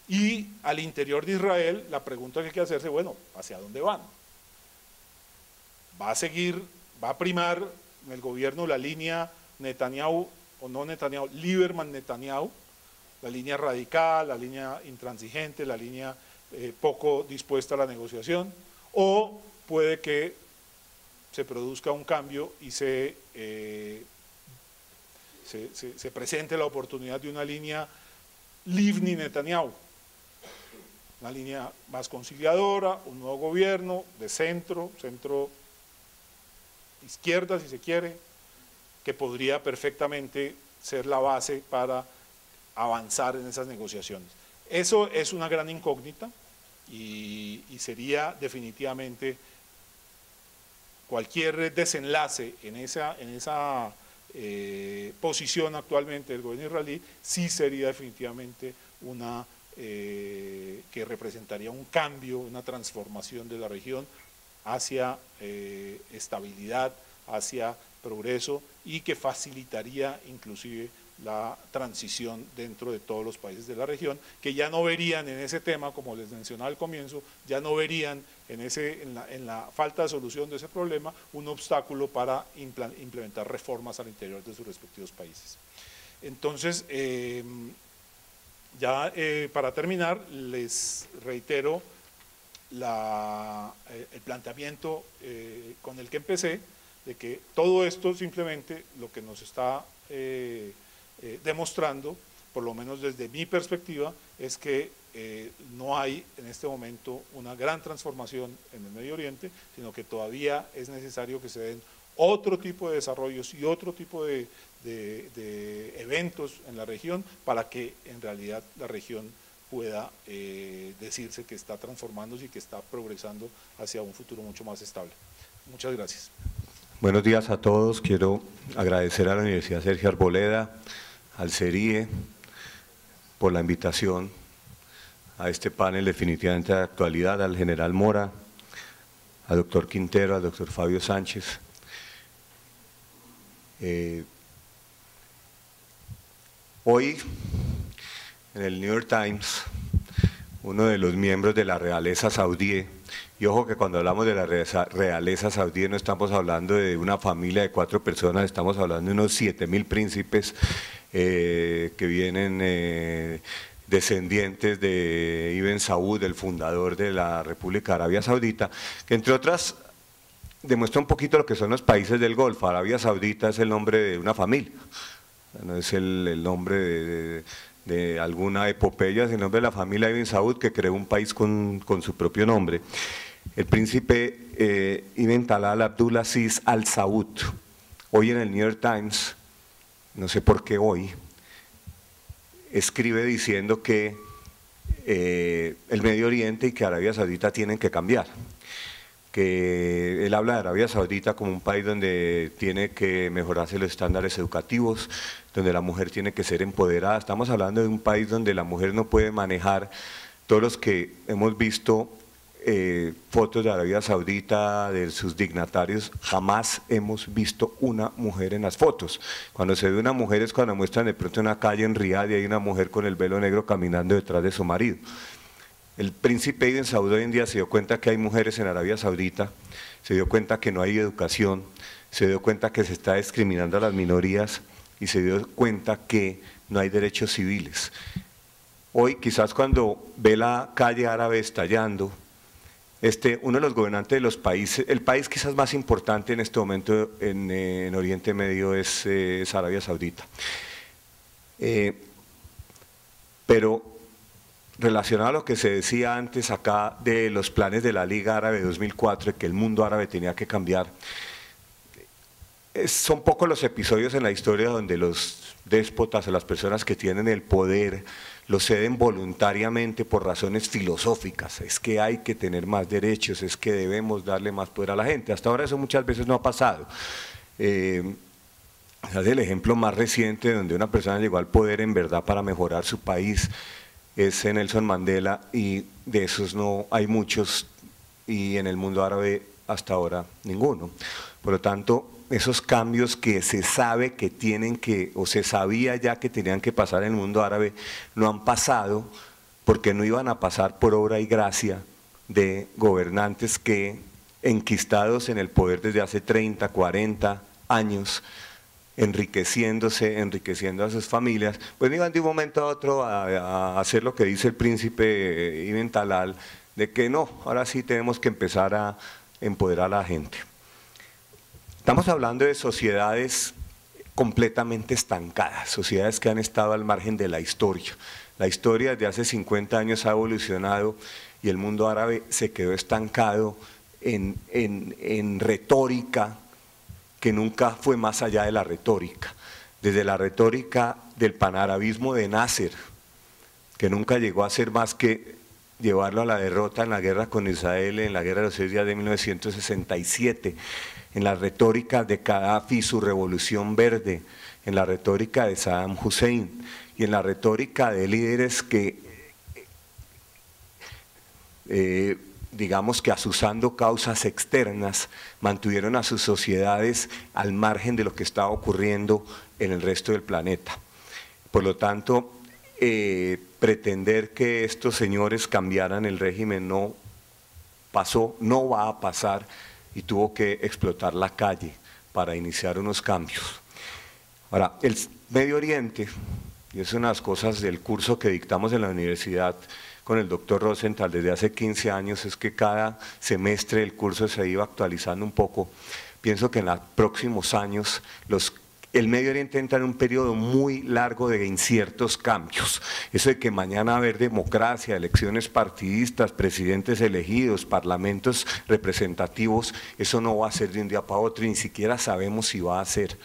Y al interior de Israel, la pregunta que hay que hacerse, bueno, ¿hacia dónde van? ¿Va a seguir, va a primar en el gobierno la línea Netanyahu, o no Netanyahu, Lieberman-Netanyahu, la línea radical, la línea intransigente, la línea poco dispuesta a la negociación, o puede que se produzca un cambio y se presente la oportunidad de una línea Livni-Netanyahu, una línea más conciliadora, un nuevo gobierno de centro izquierda si se quiere, que podría perfectamente ser la base para avanzar en esas negociaciones. Eso es una gran incógnita y sería definitivamente cualquier desenlace en esa posición actualmente del gobierno israelí, sí sería definitivamente una que representaría un cambio, una transformación de la región hacia estabilidad, hacia progreso y que facilitaría inclusive la transición dentro de todos los países de la región, que ya no verían en ese tema, como les mencionaba al comienzo, ya no verían en la falta de solución de ese problema un obstáculo para implementar reformas al interior de sus respectivos países. Entonces, para terminar, les reitero el planteamiento con el que empecé, de que todo esto simplemente lo que nos está demostrando, por lo menos desde mi perspectiva, es que no hay en este momento una gran transformación en el Medio Oriente, sino que todavía es necesario que se den otro tipo de desarrollos y otro tipo de eventos en la región para que en realidad la región pueda decirse que está transformándose y que está progresando hacia un futuro mucho más estable. Muchas gracias. Buenos días a todos. Quiero agradecer a la Universidad Sergio Arboleda, al CERIE, por la invitación a este panel definitivamente de actualidad, al general Mora, al doctor Quintero, al doctor Fabio Sánchez. Hoy, en el New York Times, uno de los miembros de la realeza saudí, y ojo que cuando hablamos de la realeza saudí no estamos hablando de una familia de 4 personas, estamos hablando de unos 7.000 príncipes que vienen descendientes de Ibn Saud, el fundador de la República de Arabia Saudita, que entre otras demuestra un poquito lo que son los países del Golfo. Arabia Saudita es el nombre de una familia, no es el nombre de alguna epopeya, sino de la familia Ibn Saud, que creó un país con su propio nombre. El príncipe Ibn Talal Abdulaziz Al Saud, hoy en el New York Times, no sé por qué hoy, escribe diciendo que el Medio Oriente y que Arabia Saudita tienen que cambiar, que él habla de Arabia Saudita como un país donde tiene que mejorarse los estándares educativos, donde la mujer tiene que ser empoderada. Estamos hablando de un país donde la mujer no puede manejar. Todos los que hemos visto fotos de Arabia Saudita, de sus dignatarios, jamás hemos visto una mujer en las fotos. Cuando se ve una mujer es cuando muestran de pronto una calle en Riad y hay una mujer con el velo negro caminando detrás de su marido. El príncipe Ibn Saud hoy en día se dio cuenta que hay mujeres en Arabia Saudita, se dio cuenta que no hay educación, se dio cuenta que se está discriminando a las minorías y se dio cuenta que no hay derechos civiles. Hoy, quizás cuando ve la calle árabe estallando, uno de los gobernantes de los países, el país quizás más importante en este momento en Oriente Medio es Arabia Saudita. Pero relacionado a lo que se decía antes acá de los planes de la Liga Árabe 2004, que el mundo árabe tenía que cambiar, son pocos los episodios en la historia donde los déspotas o las personas que tienen el poder lo ceden voluntariamente por razones filosóficas. Es que hay que tener más derechos, es que debemos darle más poder a la gente. Hasta ahora eso muchas veces no ha pasado. Es el ejemplo más reciente donde una persona llegó al poder en verdad para mejorar su país, es Nelson Mandela, y de esos no hay muchos, y en el mundo árabe hasta ahora ninguno. Por lo tanto, esos cambios que se sabe que tienen que, o se sabía ya que tenían que pasar en el mundo árabe, no han pasado, porque no iban a pasar por obra y gracia de gobernantes que, enquistados en el poder desde hace 30, 40 años, enriqueciendo a sus familias, pues no iban de un momento a otro a hacer lo que dice el príncipe Ibn Talal, de que no, ahora sí tenemos que empezar a empoderar a la gente. Estamos hablando de sociedades completamente estancadas, sociedades que han estado al margen de la historia. La historia desde hace 50 años ha evolucionado y el mundo árabe se quedó estancado en retórica que nunca fue más allá de la retórica. Desde la retórica del panarabismo de Nasser, que nunca llegó a ser más que llevarlo a la derrota en la guerra con Israel, en la guerra de los 6 días de 1967, en la retórica de Gaddafi y su revolución verde, en la retórica de Saddam Hussein y en la retórica de líderes que, digamos que azuzando causas externas, mantuvieron a sus sociedades al margen de lo que estaba ocurriendo en el resto del planeta. Por lo tanto, pretender que estos señores cambiaran el régimen no pasó, no va a pasar, y tuvo que explotar la calle para iniciar unos cambios. Ahora, el Medio Oriente, y es una de las cosas del curso que dictamos en la universidad con el doctor Rosenthal desde hace 15 años, es que cada semestre el curso se iba actualizando un poco. Pienso que en los próximos años el Medio Oriente entra en un periodo muy largo de inciertos cambios. Eso de que mañana va a haber democracia, elecciones partidistas, presidentes elegidos, parlamentos representativos, eso no va a ser de un día para otro, ni siquiera sabemos si va a ser.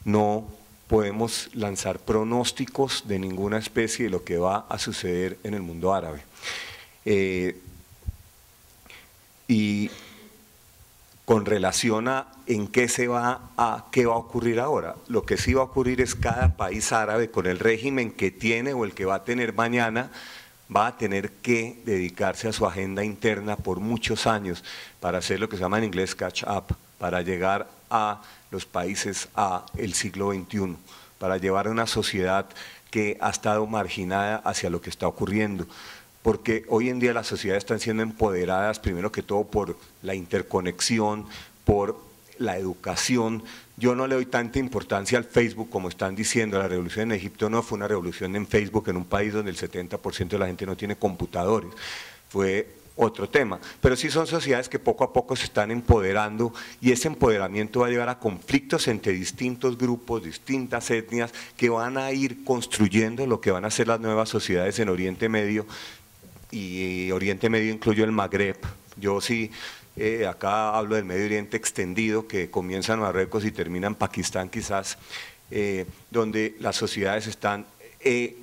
No podemos lanzar pronósticos de ninguna especie de lo que va a suceder en el mundo árabe. Y con relación a qué va a ocurrir ahora, lo que sí va a ocurrir es cada país árabe con el régimen que tiene o el que va a tener mañana, va a tener que dedicarse a su agenda interna por muchos años para hacer lo que se llama en inglés catch up, para llegar a los países al siglo XXI, para llevar a una sociedad que ha estado marginada hacia lo que está ocurriendo. Porque hoy en día las sociedades están siendo empoderadas, primero que todo, por la interconexión, por la educación. Yo no le doy tanta importancia al Facebook como están diciendo. La revolución en Egipto no fue una revolución en Facebook, en un país donde el 70% de la gente no tiene computadores. Fue otro tema. Pero sí son sociedades que poco a poco se están empoderando y ese empoderamiento va a llevar a conflictos entre distintos grupos, distintas etnias, que van a ir construyendo lo que van a ser las nuevas sociedades en Oriente Medio. Y Oriente Medio incluyo el Magreb. Yo sí, acá hablo del Medio Oriente extendido, que comienza en Marruecos y termina en Pakistán quizás, donde las sociedades están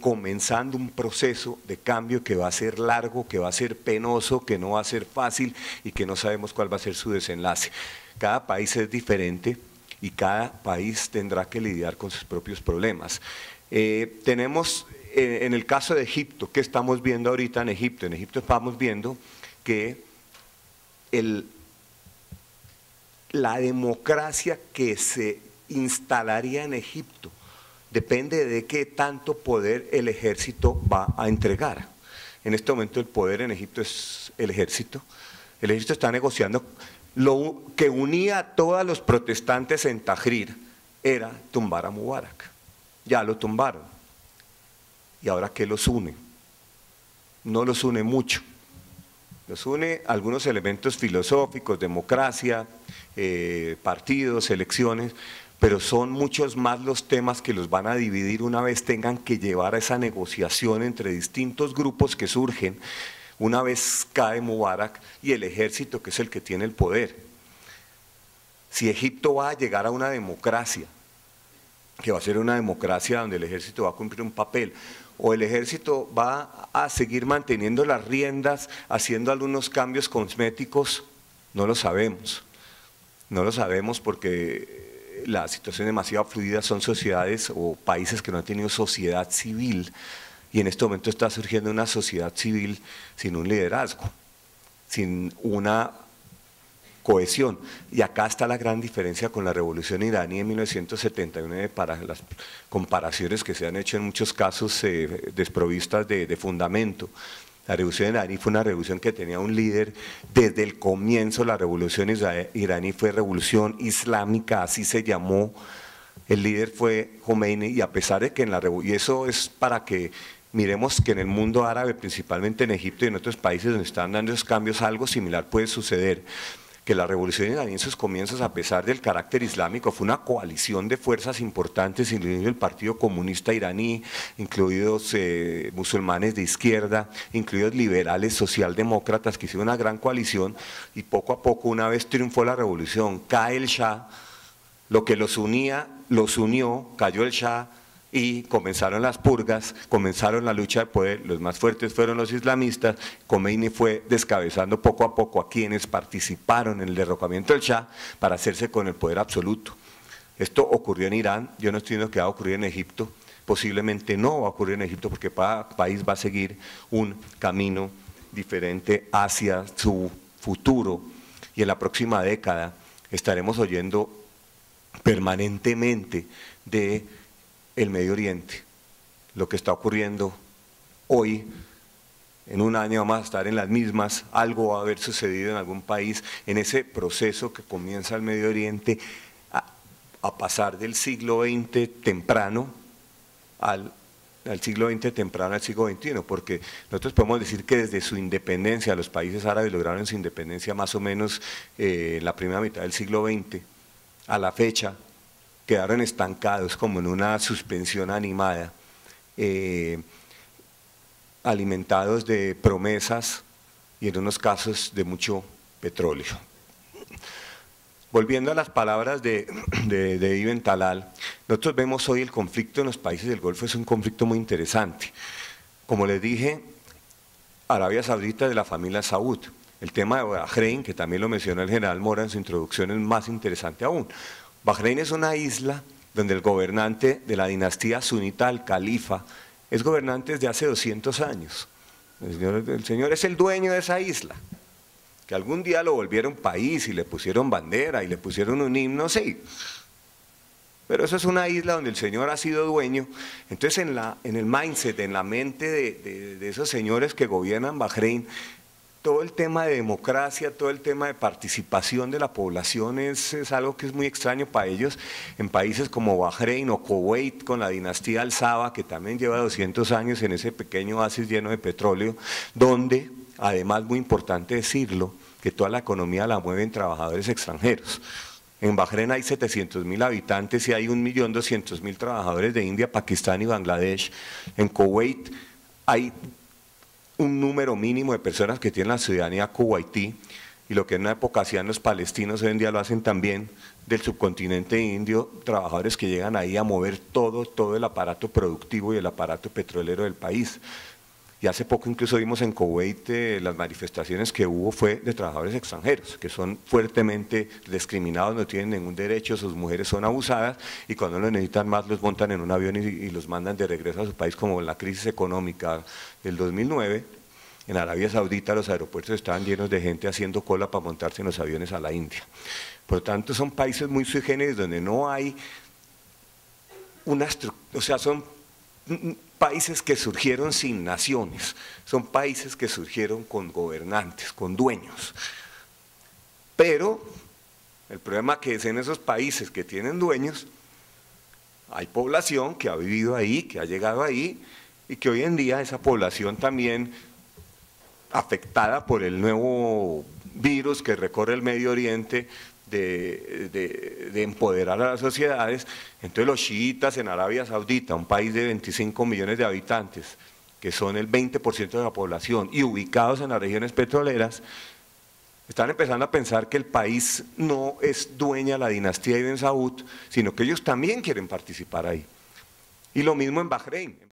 comenzando un proceso de cambio que va a ser largo, que va a ser penoso, que no va a ser fácil y que no sabemos cuál va a ser su desenlace. Cada país es diferente y cada país tendrá que lidiar con sus propios problemas. Tenemos… En el caso de Egipto, ¿qué estamos viendo ahorita en Egipto? En Egipto estamos viendo que la democracia que se instalaría en Egipto depende de qué tanto poder el ejército va a entregar. En este momento el poder en Egipto es el ejército. El ejército está negociando. Lo que unía a todos los protestantes en Tahrir era tumbar a Mubarak. Ya lo tumbaron. ¿Y ahora qué los une? No los une mucho. Los une algunos elementos filosóficos, democracia, partidos, elecciones, pero son muchos más los temas que los van a dividir una vez tengan que llevar a esa negociación entre distintos grupos que surgen una vez cae Mubarak y el ejército, que es el que tiene el poder. Si Egipto va a llegar a una democracia, que va a ser una democracia donde el ejército va a cumplir un papel, o el ejército va a seguir manteniendo las riendas, haciendo algunos cambios cosméticos, no lo sabemos. No lo sabemos porque la situación es demasiado fluida, son sociedades o países que no han tenido sociedad civil, y en este momento está surgiendo una sociedad civil sin un liderazgo, sin una cohesión. Y acá está la gran diferencia con la revolución iraní en 1979, para las comparaciones que se han hecho en muchos casos desprovistas de fundamento. La revolución iraní fue una revolución que tenía un líder desde el comienzo. La revolución iraní fue revolución islámica, así se llamó. El líder fue Khomeini, y a pesar de que en la revolución, y eso es para que miremos que en el mundo árabe, principalmente en Egipto y en otros países donde están dando esos cambios, algo similar puede suceder, que la revolución iraní en sus comienzos, a pesar del carácter islámico, fue una coalición de fuerzas importantes, incluido el Partido Comunista Iraní, incluidos musulmanes de izquierda, incluidos liberales socialdemócratas, que hicieron una gran coalición, y poco a poco, una vez triunfó la revolución, cae el Shah, lo que los unía, los unió, cayó el Shah, y comenzaron las purgas, comenzaron la lucha de poder. Los más fuertes fueron los islamistas. Khomeini fue descabezando poco a poco a quienes participaron en el derrocamiento del Shah para hacerse con el poder absoluto. Esto ocurrió en Irán, yo no estoy diciendo que va a ocurrir en Egipto, posiblemente no va a ocurrir en Egipto, porque cada país va a seguir un camino diferente hacia su futuro, y en la próxima década estaremos oyendo permanentemente de el Medio Oriente, lo que está ocurriendo hoy. En un año vamos a estar en las mismas, algo va a haber sucedido en algún país, en ese proceso que comienza el Medio Oriente a pasar del siglo XX temprano al siglo XX temprano al siglo XXI, porque nosotros podemos decir que desde su independencia, los países árabes lograron su independencia más o menos en la primera mitad del siglo XX, a la fecha quedaron estancados como en una suspensión animada, alimentados de promesas y en unos casos de mucho petróleo. Volviendo a las palabras de Ibn Talal, nosotros vemos hoy el conflicto en los países del Golfo, es un conflicto muy interesante. Como les dije, Arabia Saudita de la familia Saud. El tema de Bahrein, que también lo mencionó el general Mora en su introducción, es más interesante aún. Bahrein es una isla donde el gobernante de la dinastía sunita, el califa, es gobernante desde hace 200 años. El señor es el dueño de esa isla. Que algún día lo volvieron país y le pusieron bandera y le pusieron un himno, sí. Pero eso es una isla donde el señor ha sido dueño. Entonces en el mindset, en la mente de esos señores que gobiernan Bahrein, todo el tema de democracia, todo el tema de participación de la población es algo que es muy extraño para ellos. En países como Bahrein o Kuwait, con la dinastía Al Saba, que también lleva 200 años en ese pequeño oasis lleno de petróleo, donde, además muy importante decirlo, que toda la economía la mueven trabajadores extranjeros. En Bahrein hay 700.000 habitantes y hay 1.200.000 trabajadores de India, Pakistán y Bangladesh. En Kuwait hay un número mínimo de personas que tienen la ciudadanía kuwaití, y lo que en una época hacían los palestinos, hoy en día lo hacen también del subcontinente indio, trabajadores que llegan ahí a mover todo el aparato productivo y el aparato petrolero del país. Y hace poco incluso vimos en Kuwait las manifestaciones que hubo fue de trabajadores extranjeros, que son fuertemente discriminados, no tienen ningún derecho, sus mujeres son abusadas, y cuando los necesitan más los montan en un avión y los mandan de regreso a su país, como en la crisis económica del 2009. En Arabia Saudita los aeropuertos estaban llenos de gente haciendo cola para montarse en los aviones a la India. Por lo tanto, son países muy sui generis donde no hay una estructura, o sea, son países que surgieron sin naciones, son países que surgieron con gobernantes, con dueños. Pero el problema que es en esos países que tienen dueños, hay población que ha vivido ahí, que ha llegado ahí, y que hoy en día esa población también, afectada por el nuevo virus que recorre el Medio Oriente, de empoderar a las sociedades. Entonces los chiitas en Arabia Saudita, un país de 25 millones de habitantes, que son el 20% de la población, y ubicados en las regiones petroleras, están empezando a pensar que el país no es dueña de la dinastía Ibn Saud, sino que ellos también quieren participar ahí. Y lo mismo en Bahrein.